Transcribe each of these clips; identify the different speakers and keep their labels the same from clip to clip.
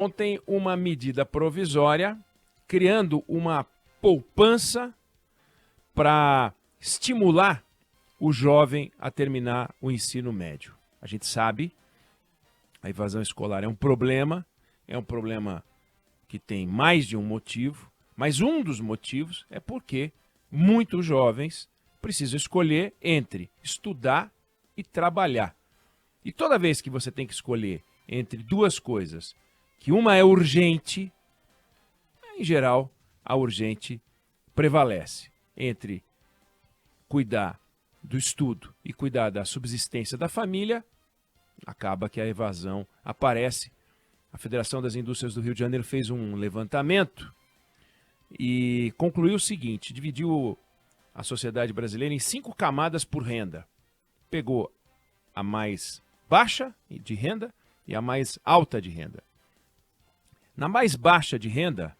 Speaker 1: ontem uma medida provisória criando uma poupança para estimular o jovem a terminar o ensino médio. A gente sabe, a evasão escolar é um problema que tem mais de um motivo, mas um dos motivos é porque muitos jovens precisam escolher entre estudar e trabalhar. E toda vez que você tem que escolher entre duas coisas, que uma é urgente, em geral, a urgente prevalece entre cuidar do estudo e cuidar da subsistência da família, acaba que a evasão aparece. A Federação das Indústrias do Rio de Janeiro fez um levantamento e concluiu o seguinte: dividiu a sociedade brasileira em 5 camadas por renda. Pegou a mais baixa de renda e a mais alta de renda. Na mais baixa de renda,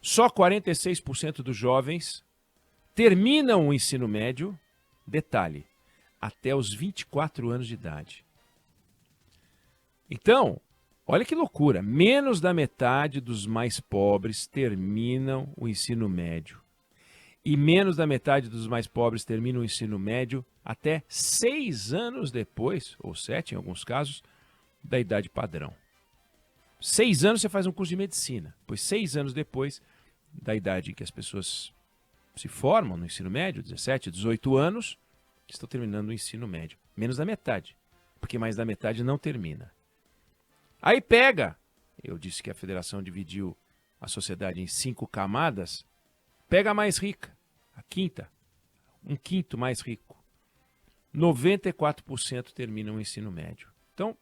Speaker 1: só 46% dos jovens terminam o ensino médio, detalhe, até os 24 anos de idade. Então, olha que loucura, menos da metade dos mais pobres terminam o ensino médio. E menos da metade dos mais pobres terminam o ensino médio até 6 anos depois, ou 7 em alguns casos, da idade padrão. 6 anos você faz um curso de medicina, pois 6 anos depois da idade em que as pessoas se formam no ensino médio, 17, 18 anos, estão terminando o ensino médio. Menos da metade, porque mais da metade não termina. Aí pega, eu disse que a federação dividiu a sociedade em 5 camadas, pega a mais rica, a quinta, um quinto mais rico. 94% terminam o ensino médio. Então,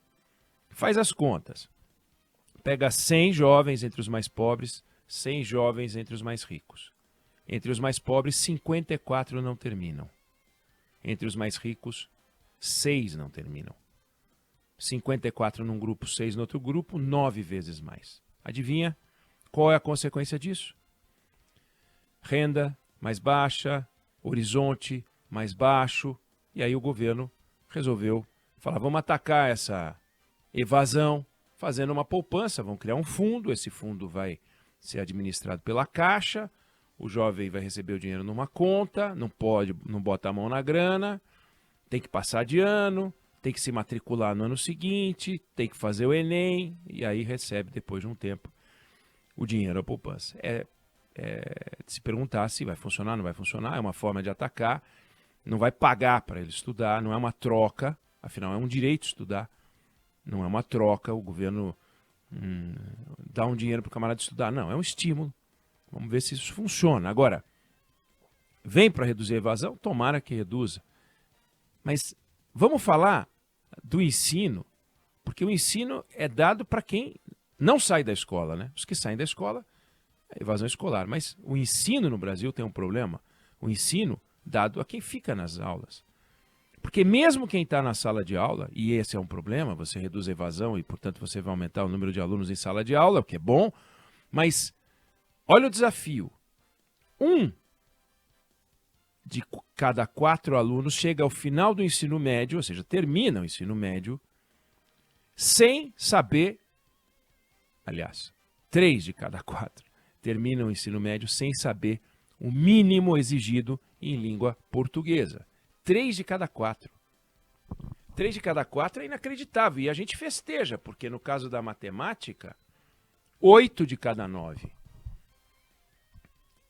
Speaker 1: faz as contas. Pega 100 jovens entre os mais pobres, 100 jovens entre os mais ricos. Entre os mais pobres, 54 não terminam. Entre os mais ricos, 6 não terminam. 54 num grupo, 6 no outro grupo, 9 vezes mais. Adivinha qual é a consequência disso? Renda mais baixa, horizonte mais baixo, e aí o governo resolveu falar, vamos atacar essa evasão fazendo uma poupança, vamos criar um fundo, esse fundo vai ser administrado pela Caixa, o jovem vai receber o dinheiro numa conta, não bota a mão na grana, tem que passar de ano, tem que se matricular no ano seguinte, tem que fazer o Enem, e aí recebe, depois de um tempo, o dinheiro, a poupança. É de se perguntar se vai funcionar, não vai funcionar, é uma forma de atacar, não vai pagar para ele estudar, não é uma troca, afinal é um direito estudar, não é uma troca, o governo dá um dinheiro para o camarada estudar, não, é um estímulo. Vamos ver se isso funciona. Agora, vem para reduzir a evasão? Tomara que reduza. Mas vamos falar do ensino, porque o ensino é dado para quem não sai da escola, né? Os que saem da escola, é evasão escolar. Mas o ensino no Brasil tem um problema. O ensino dado a quem fica nas aulas. Porque mesmo quem está na sala de aula, e esse é um problema, você reduz a evasão e, portanto, você vai aumentar o número de alunos em sala de aula, o que é bom, mas olha o desafio. 1 de cada 4 alunos chega ao final do ensino médio, ou seja, termina o ensino médio, sem saber, aliás, 3 de cada 4 terminam o ensino médio sem saber o mínimo exigido em língua portuguesa. 3 de cada 4. 3 de cada 4 é inacreditável. E a gente festeja, porque no caso da matemática, 8 de cada 9.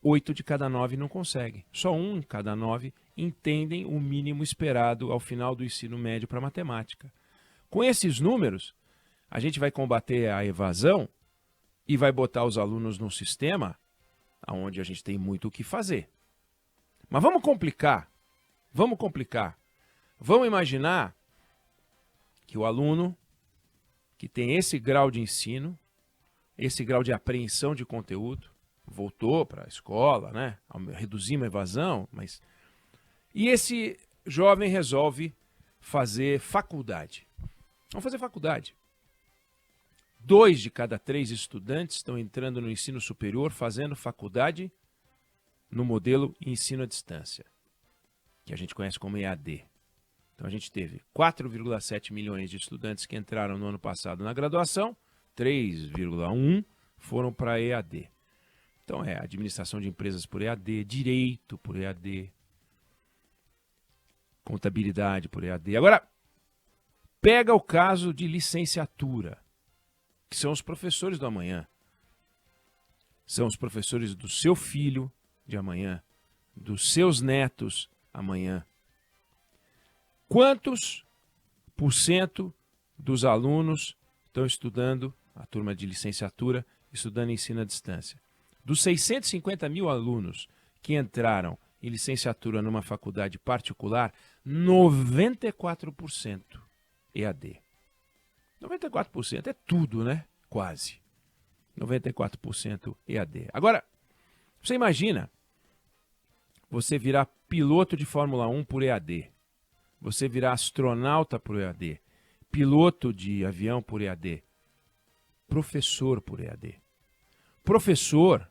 Speaker 1: 8 de cada 9 não conseguem. Só 1 de cada 9 entendem o mínimo esperado ao final do ensino médio para matemática. Com esses números, a gente vai combater a evasão e vai botar os alunos num sistema onde a gente tem muito o que fazer. Mas vamos complicar. Vamos complicar. Vamos imaginar que o aluno que tem esse grau de ensino, esse grau de apreensão de conteúdo, voltou para a escola, né? Reduzimos a evasão, mas... E esse jovem resolve fazer faculdade. Vamos fazer faculdade. 2 de cada 3 estudantes estão entrando no ensino superior fazendo faculdade no modelo ensino à distância, que a gente conhece como EAD. Então a gente teve 4,7 milhões de estudantes que entraram no ano passado na graduação, 3,1 foram para EAD. Então administração de empresas por EAD, direito por EAD, contabilidade por EAD. Agora, pega o caso de licenciatura, que são os professores do amanhã. São os professores do seu filho de amanhã, dos seus netos amanhã. Quantos por cento dos alunos estão estudando, a turma de licenciatura, estudando ensino à distância? Dos 650 mil alunos que entraram em licenciatura numa faculdade particular, 94% EAD. 94% é tudo, né? Quase. 94% EAD. Agora, você imagina você virar piloto de Fórmula 1 por EAD, você virar astronauta por EAD, piloto de avião por EAD, professor por EAD. Professor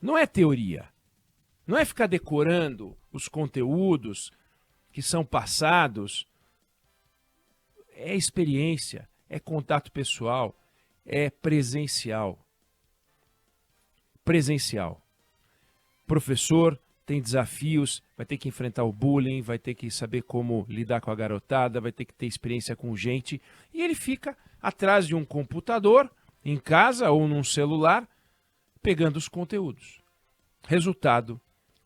Speaker 1: não é teoria, não é ficar decorando os conteúdos que são passados, é experiência, é contato pessoal, é presencial. Presencial. Professor tem desafios, vai ter que enfrentar o bullying, vai ter que saber como lidar com a garotada, vai ter que ter experiência com gente, e ele fica atrás de um computador, em casa ou num celular, pegando os conteúdos. Resultado,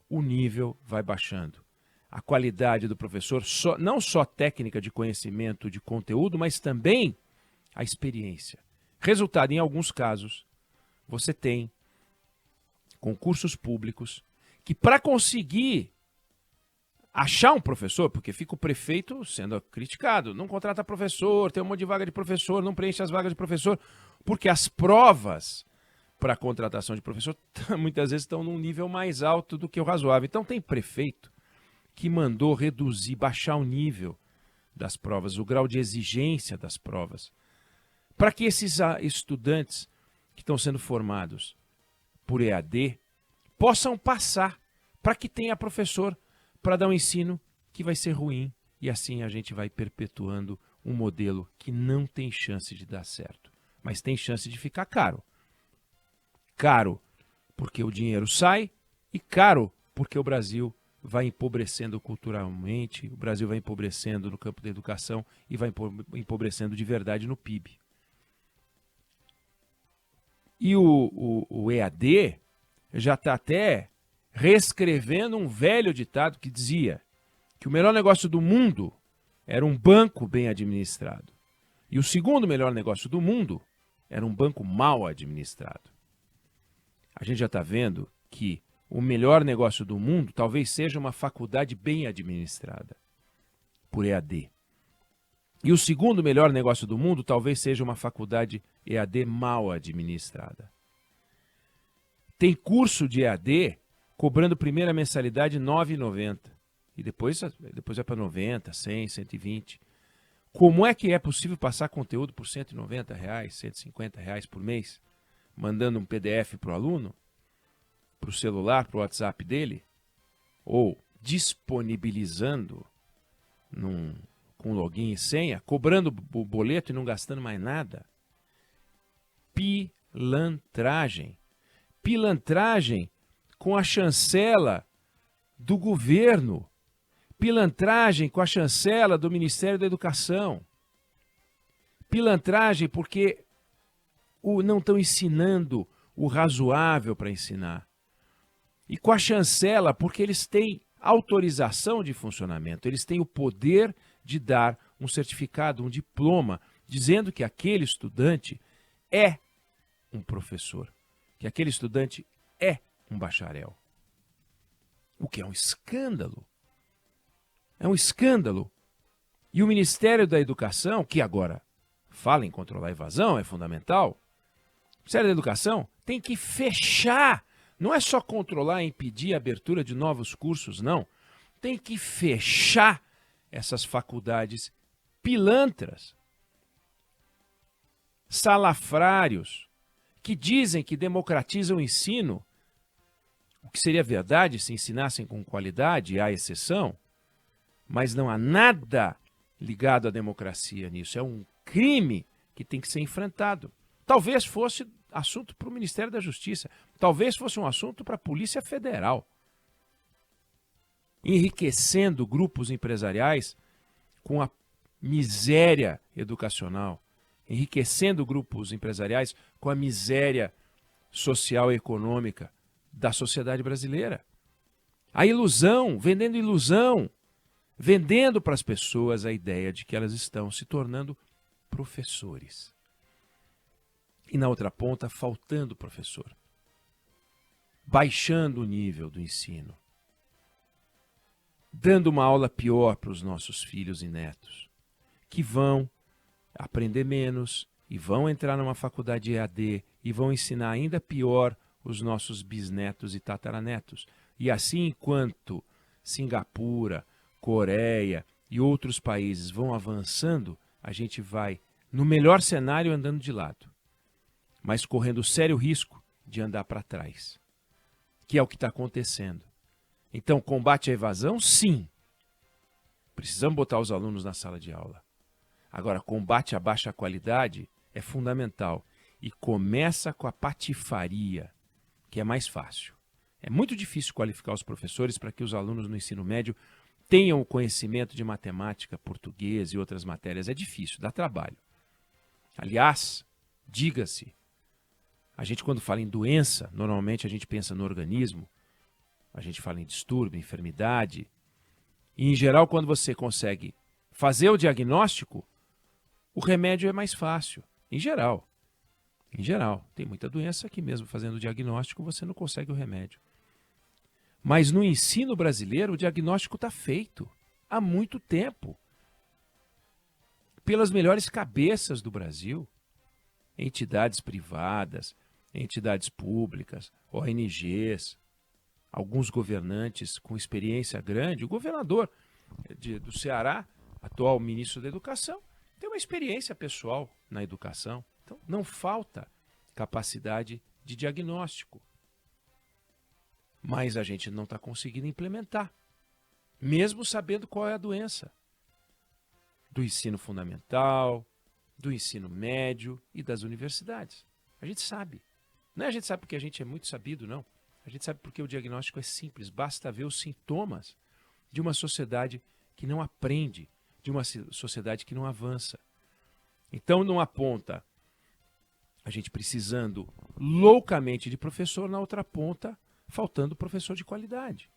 Speaker 1: o nível vai baixando. A qualidade do professor, não só técnica de conhecimento de conteúdo, mas também a experiência. Resultado, em alguns casos, você tem concursos públicos que, para conseguir achar um professor, porque fica o prefeito sendo criticado, não contrata professor, tem um monte de vaga de professor, não preenche as vagas de professor, porque as provas para a contratação de professor muitas vezes estão num nível mais alto do que o razoável. Então tem prefeito que mandou reduzir, baixar o nível das provas, o grau de exigência das provas, para que esses estudantes que estão sendo formados por EAD possam passar, para que tenha professor para dar um ensino que vai ser ruim, e assim a gente vai perpetuando um modelo que não tem chance de dar certo, mas tem chance de ficar caro. Caro porque o dinheiro sai e caro porque o Brasil vai empobrecendo culturalmente, o Brasil vai empobrecendo no campo da educação e vai empobrecendo de verdade no PIB. E o EAD já está até reescrevendo um velho ditado que dizia que o melhor negócio do mundo era um banco bem administrado. E o segundo melhor negócio do mundo era um banco mal administrado. A gente já está vendo que o melhor negócio do mundo talvez seja uma faculdade bem administrada por EAD. E o segundo melhor negócio do mundo talvez seja uma faculdade EAD mal administrada. Tem curso de EAD cobrando primeira mensalidade R$ 9,90. E depois vai para 90, 100, 120. Como é que é possível passar conteúdo por R$ 190, R$ 150 por mês? Mandando um PDF para o aluno? Para o celular, para o WhatsApp dele? Ou disponibilizando com login e senha, cobrando o boleto e não gastando mais nada? Pilantragem. Pilantragem com a chancela do governo. Pilantragem com a chancela do Ministério da Educação. Pilantragem porque não estão ensinando o razoável para ensinar. E com a chancela porque eles têm autorização de funcionamento, eles têm o poder de dar um certificado, um diploma, dizendo que aquele estudante é um professor, que aquele estudante é um bacharel. O que é um escândalo. É um escândalo. E o Ministério da Educação, que agora fala em controlar a evasão, é fundamental, o Ministério da Educação tem que fechar, não é só controlar e impedir a abertura de novos cursos, não. Tem que fechar essas faculdades pilantras, salafrários, que dizem que democratizam o ensino, o que seria verdade se ensinassem com qualidade, há exceção, mas não há nada ligado à democracia nisso. É um crime que tem que ser enfrentado. Talvez fosse assunto para o Ministério da Justiça. Talvez fosse um assunto para a Polícia Federal. Enriquecendo grupos empresariais com a miséria educacional. Enriquecendo grupos empresariais com a miséria social e econômica da sociedade brasileira. A ilusão, vendendo para as pessoas a ideia de que elas estão se tornando professores. E na outra ponta, faltando professor. Baixando o nível do ensino. Dando uma aula pior para os nossos filhos e netos, que vão aprender menos e vão entrar numa faculdade EAD e vão ensinar ainda pior os nossos bisnetos e tataranetos. E assim, enquanto Singapura, Coreia e outros países vão avançando, a gente vai, no melhor cenário, andando de lado, mas correndo sério risco de andar para trás, que é o que está acontecendo. Então, combate à evasão, sim. Precisamos botar os alunos na sala de aula. Agora, combate à baixa qualidade é fundamental. E começa com a patifaria, que é mais fácil. É muito difícil qualificar os professores para que os alunos no ensino médio tenham o conhecimento de matemática, português e outras matérias. É difícil, dá trabalho. Aliás, diga-se, a gente quando fala em doença, normalmente a gente pensa no organismo, a gente fala em distúrbio, enfermidade. E, em geral, quando você consegue fazer o diagnóstico, o remédio é mais fácil. Em geral. Em geral. Tem muita doença que mesmo fazendo o diagnóstico você não consegue o remédio. Mas no ensino brasileiro o diagnóstico está feito há muito tempo. Pelas melhores cabeças do Brasil. Entidades privadas, entidades públicas, ONGs, alguns governantes com experiência grande. O governador do Ceará, atual ministro da Educação, tem uma experiência pessoal na educação. Então, não falta capacidade de diagnóstico. Mas a gente não está conseguindo implementar, mesmo sabendo qual é a doença. Do ensino fundamental, do ensino médio e das universidades. A gente sabe. Não é a gente sabe porque a gente é muito sabido, não. A gente sabe porque o diagnóstico é simples. Basta ver os sintomas de uma sociedade que não aprende, de uma sociedade que não avança. Então, numa ponta, a gente precisando loucamente de professor, na outra ponta, faltando professor de qualidade.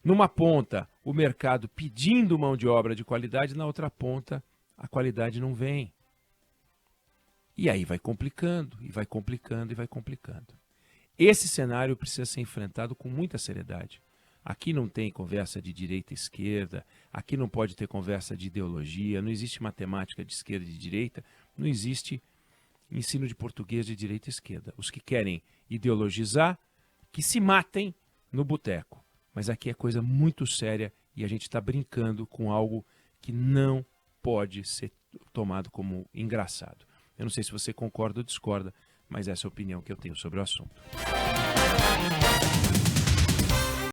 Speaker 1: Numa ponta, o mercado pedindo mão de obra de qualidade, na outra ponta, a qualidade não vem. E aí vai complicando, e vai complicando, e vai complicando. Esse cenário precisa ser enfrentado com muita seriedade. Aqui não tem conversa de direita e esquerda, aqui não pode ter conversa de ideologia, não existe matemática de esquerda e de direita, não existe ensino de português de direita e esquerda. Os que querem ideologizar, que se matem no boteco. Mas aqui é coisa muito séria e a gente está brincando com algo que não pode ser tomado como engraçado. Eu não sei se você concorda ou discorda, mas essa é a opinião que eu tenho sobre o assunto.